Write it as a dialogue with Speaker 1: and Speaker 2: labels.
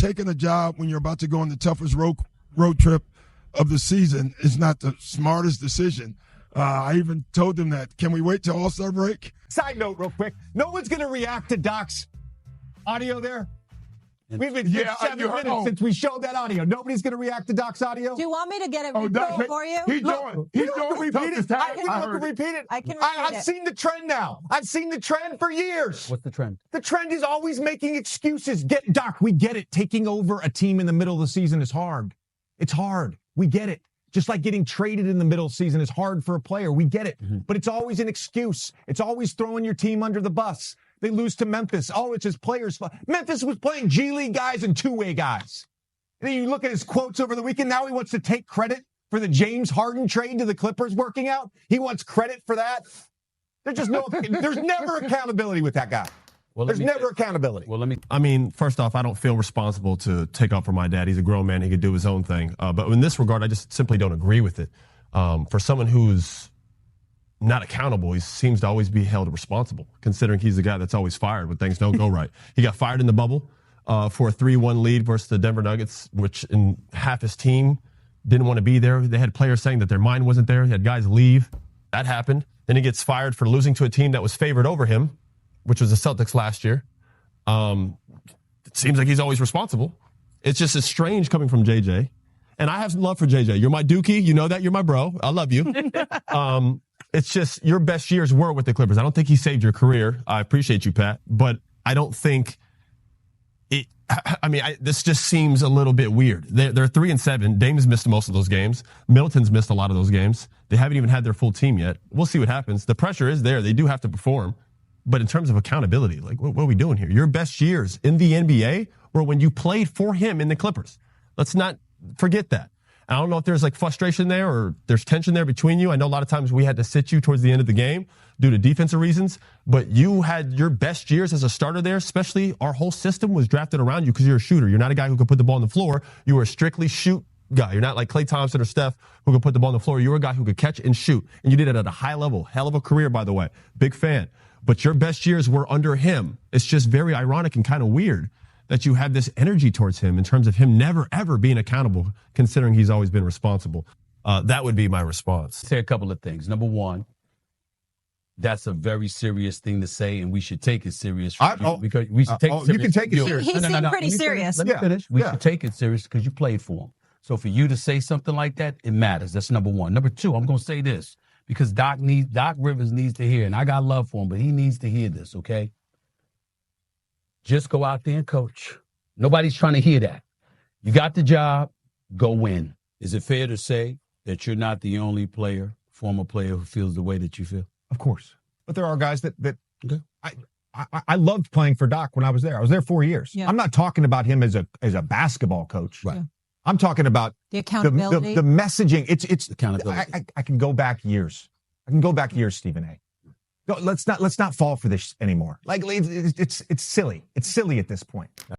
Speaker 1: taking a job when you're about to go on the toughest road trip of the season is not the smartest decision. I even told them that. Can we wait till All-Star break?
Speaker 2: Side note real quick. No one's going to react to Doc's audio there. We've been here 7 minutes since we showed that audio. Nobody's going to react to Doc's audio?
Speaker 3: Do you want me to get it repeated for you?
Speaker 1: He's doing
Speaker 2: repeat it. I can repeat it.
Speaker 3: I can repeat
Speaker 2: I've
Speaker 3: it.
Speaker 2: seen the trend now. I've seen the trend for years.
Speaker 4: What's the trend?
Speaker 2: The trend is always making excuses. Doc, we get it. Taking over a team in the middle of the season is hard. It's hard. We get it. Just like getting traded in the middle of the season is hard for a player. We get it. Mm-hmm. But it's always an excuse. It's always throwing your team under the bus. They lose to Memphis. Oh, it's his players' fault. Memphis was playing G League guys and two-way guys. And then you look at his quotes over the weekend. Now he wants to take credit for the James Harden trade to the Clippers working out. He wants credit for that. There's never accountability with that guy. Well, there's never accountability.
Speaker 5: I mean, first off, I don't feel responsible to take up for my dad. He's a grown man. He could do his own thing. But in this regard, I just simply don't agree with it. For someone who's not accountable, he seems to always be held responsible, considering he's the guy that's always fired when things don't go right. He got fired in the bubble for a 3-1 lead versus the Denver Nuggets, which in half his team didn't want to be there. They had players saying that their mind wasn't there. He had guys leave. That happened. Then he gets fired for losing to a team that was favored over him, which was the Celtics last year. It seems like he's always responsible. It's just as strange coming from JJ. And I have some love for JJ. You're my dookie. You know that. You're my bro. I love you. It's just your best years were with the Clippers. I don't think he saved your career. I appreciate you, Pat. But I don't think it. I mean, this just seems a little bit weird. They're 3-7. Dame's missed most of those games. Middleton's missed a lot of those games. They haven't even had their full team yet. We'll see what happens. The pressure is there. They do have to perform. But in terms of accountability, like, what are we doing here? Your best years in the NBA were when you played for him in the Clippers. Let's not forget that. I don't know if there's like frustration there or there's tension there between you. I know a lot of times we had to sit you towards the end of the game due to defensive reasons, but you had your best years as a starter there, especially our whole system was drafted around you because you're a shooter. You're not a guy who could put the ball on the floor. You were a strictly shoot guy. You're not like Klay Thompson or Steph who could put the ball on the floor. You were a guy who could catch and shoot, and you did it at a high level. Hell of a career, by the way. Big fan. But your best years were under him. It's just very ironic and kind of weird that you have this energy towards him in terms of him never, ever being accountable, considering he's always been responsible. That would be my response.
Speaker 4: Say a couple of things. Number one, that's a very serious thing to say, and we should take it serious. Because we should take it serious.
Speaker 2: You can take it serious.
Speaker 3: He seemed pretty serious.
Speaker 4: Let me finish. We should take it serious because you played for him. So for you to say something like that, it matters. That's number one. Number two, I'm going to say this because Doc Rivers needs to hear, and I got love for him, but he needs to hear this, okay? Just go out there and coach. Nobody's trying to hear that. You got the job, go win. Is it fair to say that you're not the only former player who feels the way that you feel?
Speaker 2: Of course. But there are guys that okay. I loved playing for Doc when I was there. I was there 4 years. Yeah. I'm not talking about him as a basketball coach.
Speaker 4: Right.
Speaker 3: Yeah.
Speaker 2: I'm talking about
Speaker 3: the accountability.
Speaker 2: The messaging. It's
Speaker 4: accountability.
Speaker 2: I can go back years. Stephen A. Let's not fall for this anymore. Like it's silly. It's silly at this point.